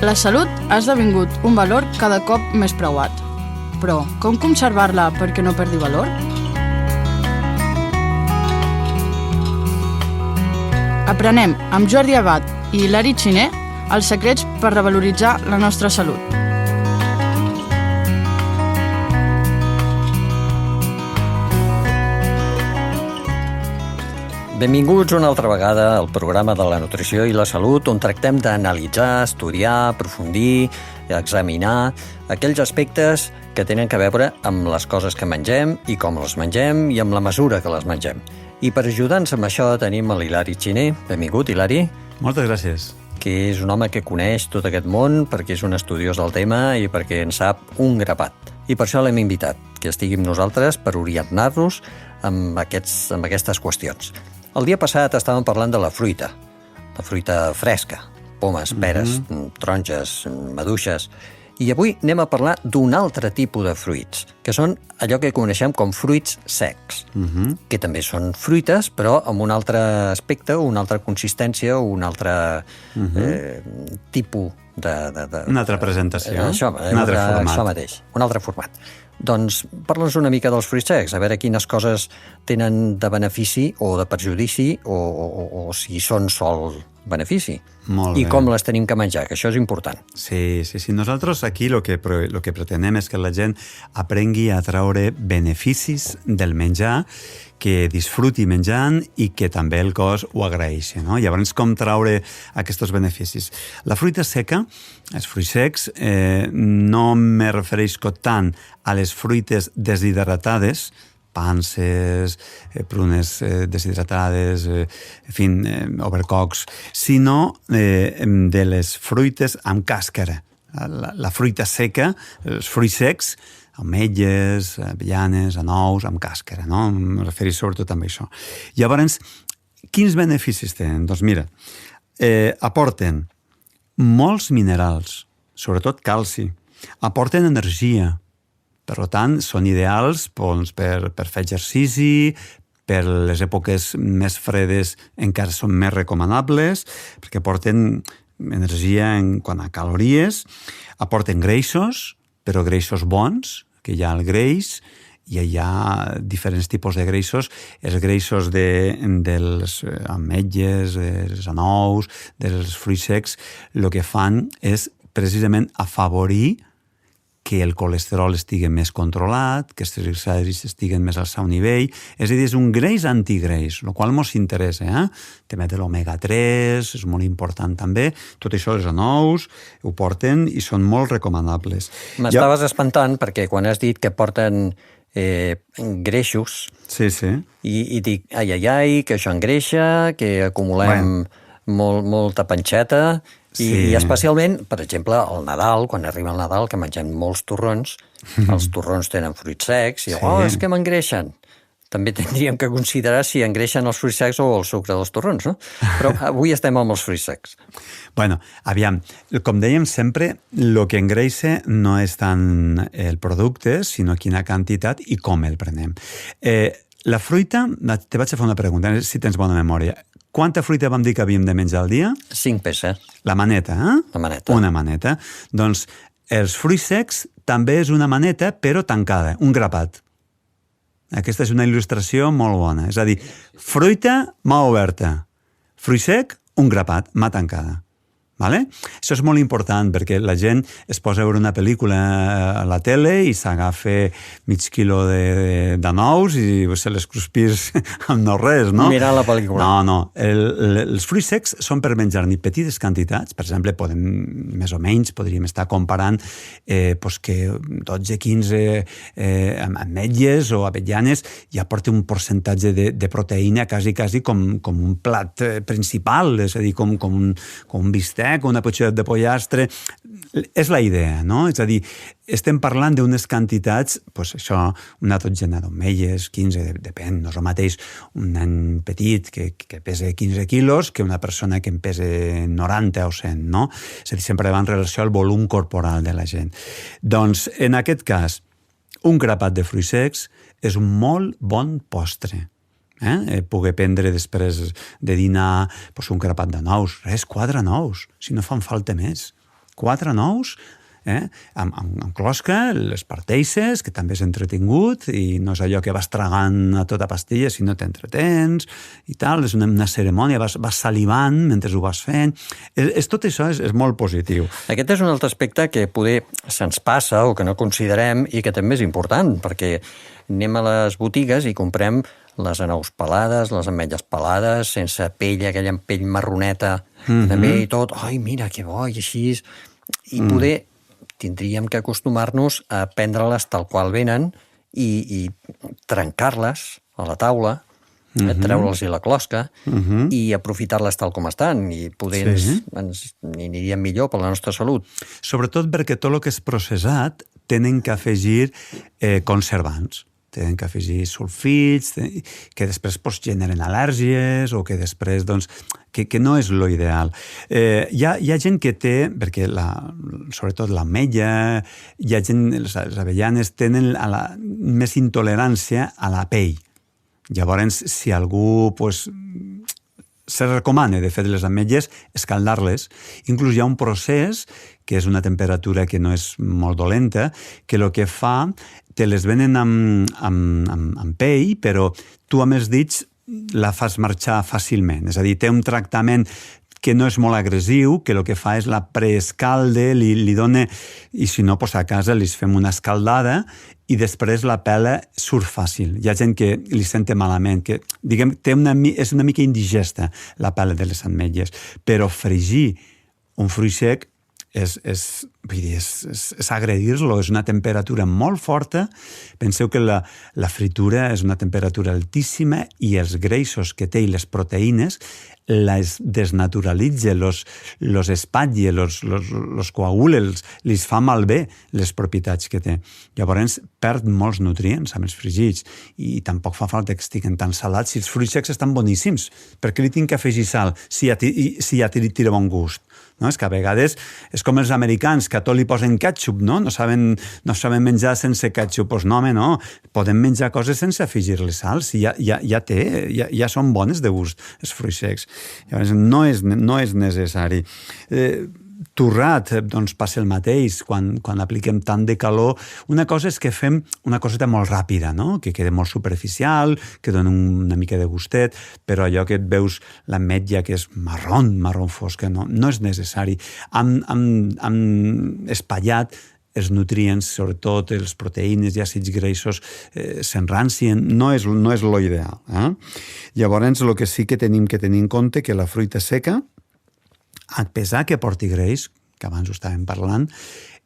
La salut ha esdevingut un valor cada cop més preuat. Però com conservar-la perquè no perdi valor? Aprenem amb Jordi Abad i Hilari Xiner els secrets per revaloritzar la nostra salut. Benvinguts una altra vegada al programa de la nutrició i la salut, on tractem d'analitzar, estudiar, aprofundir, examinar aquells aspectes que tenen a veure amb les coses que mengem i com les mengem i amb la mesura que les mengem. I per ajudar-nos amb això tenim l'Hilari Xiner. Benvingut, Hilari. Moltes gràcies. Que és un home que coneix tot aquest món, perquè és un estudiós del tema i perquè en sap un grapat. I per això l'hem invitat, que estigui amb nosaltres per orientar-nos amb aquestes qüestions. El dia passat estàvem parlant de la fruita fresca, pomes, peres, taronges, maduixes, i avui anem a parlar d'un altre tipus de fruits, que són allò que coneixem com fruits secs, que també són fruites, però amb un altre aspecte, una altra consistència, un altre tipus de... Una altra presentació, un altre format. Això mateix, un altre format. Doncs parla'ns una mica dels fruits secs, a veure quines coses tenen de benefici o de perjudici o si són sol benefici. Molt bé. I com les tenim que menjar, que això és important. Sí. Nosaltres aquí lo que pretenem és que la gent aprengui a treure beneficis del menjar, que disfruti menjant i que també el cos ho agraeixi, no? Llavors, com treure aquests beneficis? La fruita seca, els fruits secs, no me refereixo tant a les fruites deshidratades, panses, prunes deshidratades, overcocs, sinó de les fruites amb càscara. La fruita seca, els fruits secs, ametlles, avellanes, anous, amb càscara, no? Em refereixo sobretot amb això. Llavors, quins beneficis tenen? Doncs mira, aporten molts minerals, sobretot calci, aporten energia, per tant, són ideals per fer exercici, per les èpoques més fredes encara són més recomanables, perquè aporten energia en quant a calories, aporten greixos, però greixos bons, que hi ha el greix, i hi ha diferents tipus de greixos. Els greixos dels ametlles, dels anous, dels fruits secs, el que fan és precisament afavorir que el colesterol estigui més controlat, que els triglicèrids estiguen més al seu nivell. És a dir, és un greix antigreix, el qual ens interessa. També de l'omega-3, és molt important també. Tot això els anous ho porten i són molt recomanables. M'estaves espantant perquè quan has dit que porten greixos, sí. I dic, ai, que això engreixa, que acumulem molta panxeta. Sí. I especialment, per exemple, al Nadal, quan arriba el Nadal, que mengem molts torrons, els torrons tenen fruits secs, i és que m'engreixen. També tindríem que considerar si engreixen els fruits secs o el sucre dels torrons, no? Però avui estem amb els fruits secs. Bueno, aviam, com dèiem sempre, el que engreixa no és tant el producte, sinó quina quantitat i com el prenem. La fruita, te vaig a fer una pregunta, si tens bona memòria. Quanta fruita vam dir que havíem de menjar al dia? 5 peces. La maneta, La maneta. Una maneta. Doncs els fruits secs també és una maneta, però tancada, un grapat. Aquesta és una il·lustració molt bona. És a dir, fruita, mà oberta. Fruit sec, un grapat, mà tancada. Vale? Això és molt important perquè la gent es posa a veure una pel·lícula a la tele i s'agafa mig quilo d'anous i se les cruspís amb no res, no? Mirar la pel·lícula. No. Els fruits secs són per menjar-ne petites quantitats. Per exemple, més o menys podríem estar comparant que 12-15 ametlles o avellanes ja porta un percentatge de proteïna quasi com un plat principal, és a dir, com un bistec, una potxeta de pollastre. És la idea, no? És a dir, estem parlant d'unes quantitats, això, una dotzena d'ametlles, 15, depèn, no és el mateix un nen petit que pesa 15 quilos que una persona que en pesa 90 o 100, no? És a dir, sempre va en relació al volum corporal de la gent. Doncs, en aquest cas, un grapat de fruits secs és un molt bon postre. Poder prendre després de dinar un grapat de nous. 4 nous, si no fan falta més. 4 nous, amb closca, les parteixes, que també és entretingut, i no és allò que vas tragant a tota pastilla, sinó t'entretens i tal, és una cerimònia, vas salivant mentre ho vas fent. Tot això és molt positiu. Aquest és un altre aspecte que poder se'ns passa o que no considerem i que també és important, perquè anem a les botigues i comprem les anous pelades, les ametlles pelades, sense pell, aquella pell marroneta, també i tot, ai, mira, que bo, i així... I poder tindríem que acostumar-nos a prendre-les tal qual venen i trencar-les a la taula, treure-les-hi la closca i aprofitar-les tal com estan, i poder ens aniríem millor per la nostra salut. Sobretot perquè tot el que és processat tenen que afegir conservants. Tenen que afegir sulfits, que després generen al·lèrgies o que després, doncs, que no és lo ideal. Hi ha gent que té, perquè sobretot l'ametlla, hi ha gent, les avellanes tenen més intolerància a la pell. Llavors, si algú, se recomana, de fet, les ametlles, escaldar-les. Inclús hi ha un procés, que és una temperatura que no és molt dolenta, que el que fa, te les venen amb pell, però tu amb els dits la fas marxar fàcilment. És a dir, té un tractament que no és molt agressiu, que el que fa és la preescalde, li dona... I si no, a casa li fem una escaldada i després la pela surt fàcil. Hi ha gent que li sente malament, que, diguem, és una mica indigesta la pela de les ametlles, però fregir un fruit sec és agredir-lo, és una temperatura molt forta. Penseu que la fritura és una temperatura altíssima i els greixos que té i les proteïnes les desnaturalitza, los espatlla, los coagula, li fa malbé les propietats que té. Llavors perd molts nutrients amb els fregits i tampoc fa falta que estiguen tan salats. Si els fruits secs estan boníssims, per què li tinc que afegir sal si ja tira bon gust? No? És que a vegades és com els americans, que a tot li posen ketchup, no? No saben menjar sense ketchup. Doncs no, home, no. Podem menjar coses sense afegir-li sal, si ja són bones de gust, els fruits secs. Llavors, no és necessari. Torrat, doncs passa el mateix, quan apliquem tant de calor. Una cosa és que fem una coseta molt ràpida, no? Que queda molt superficial, que dona una mica de gustet, però allò que et veus l'ametlla que és marró fosca, no és necessari. Hem espatllat els nutrients, sobretot els proteïnes i àcids greixos, s'enrancien, no és lo ideal. Llavors, el que sí que tenim que tenir en compte que la fruita seca, a pesar que porti greix, que abans ho estàvem parlant,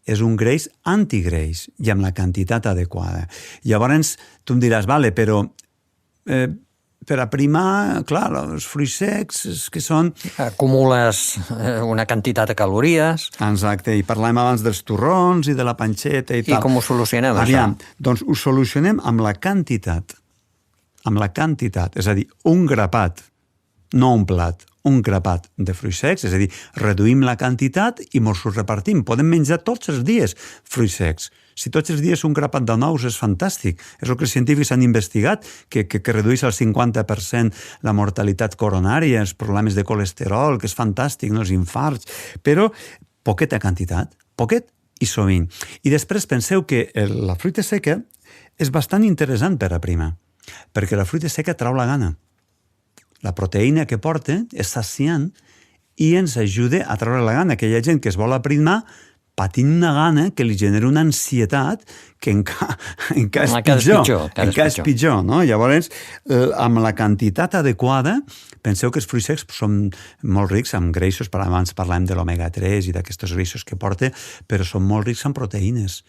és un greix antigreix i amb la quantitat adequada. Llavors, tu em diràs, vale, però per aprimar, clar, els fruits secs que són... Acumules una quantitat de calories. Exacte, i parlàvem abans dels torrons i de la panxeta i tal. I com ho solucionem, això? Doncs ho solucionem amb la quantitat. Amb la quantitat, és a dir, un grapat, no un plat, un grapat de fruits secs, és a dir, reduïm la quantitat i mos ho repartim. Podem menjar tots els dies fruits secs. Si tots els dies un grapat de nous és fantàstic. És el que els científics han investigat, que redueix al 50% la mortalitat coronària, els problemes de colesterol, que és fantàstic, no? Els infarts, però poqueta quantitat, poquet i sovint. I després penseu que la fruita seca és bastant interessant per aprimar, perquè la fruita seca trau la gana. La proteïna que porta és saciant i ens ajuda a treure la gana. Que hi ha gent que es vol aprimar patint una gana que li genera una ansietat que encara és pitjor. No? Llavors, amb la quantitat adequada, penseu que els fruits secs són molt rics en greixos, abans parlàvem de l'omega-3 i d'aquests greixos que porta, però són molt rics en proteïnes.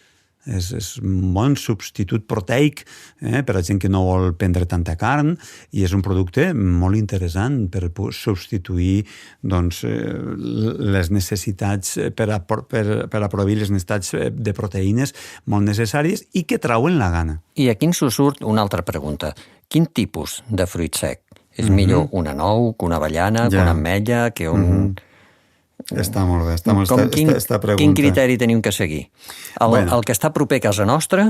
És un bon substitut proteic per a gent que no vol prendre tanta carn i és un producte molt interessant per substituir les necessitats, per a proveir les necessitats de proteïnes molt necessàries i que trauen la gana. I aquí ens surt una altra pregunta. Quin tipus de fruit sec? És millor una nou, que una avellana, que una ametlla, que un... Està molt bé, està pregunta. Quin criteri tenim que seguir? El que està proper a casa nostra,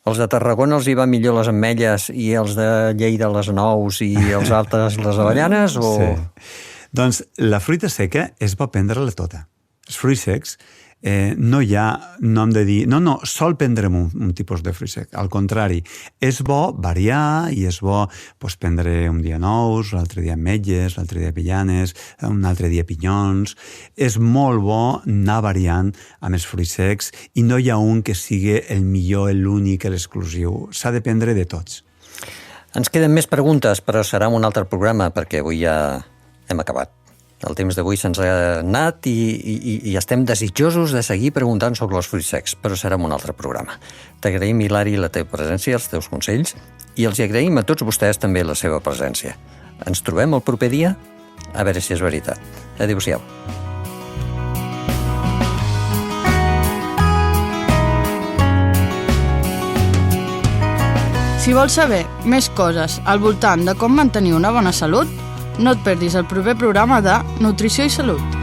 els de Tarragona els hi va millor les ametlles i els de Lleida les nous i els altres les avellanes? O... Sí. Doncs la fruita seca és bo prendre-la tota. Els fruits secs no hi ha, no hem de dir, no, sol prendre'm un tipus de fruit sec. Al contrari, és bo variar i és bo prendre un dia nous, l'altre dia ametlles, l'altre dia avellanes, un altre dia pinyons. És molt bo anar variant amb els fruits secs i no hi ha un que sigui el millor, l'únic, l'exclusiu. S'ha de prendre de tots. Ens queden més preguntes, però serà un altre programa, perquè avui ja hem acabat. El temps d'avui se'ns ha anat i estem desitjosos de seguir preguntant sobre els fruits secs, però serà un altre programa. T'agraïm, Hilari, la teva presència, els teus consells, i els agraïm a tots vostès també la seva presència. Ens trobem el proper dia? A veure si és veritat. Adéu-siau. Si vols saber més coses al voltant de com mantenir una bona salut, no et perdis el proper programa de Nutrició i Salut.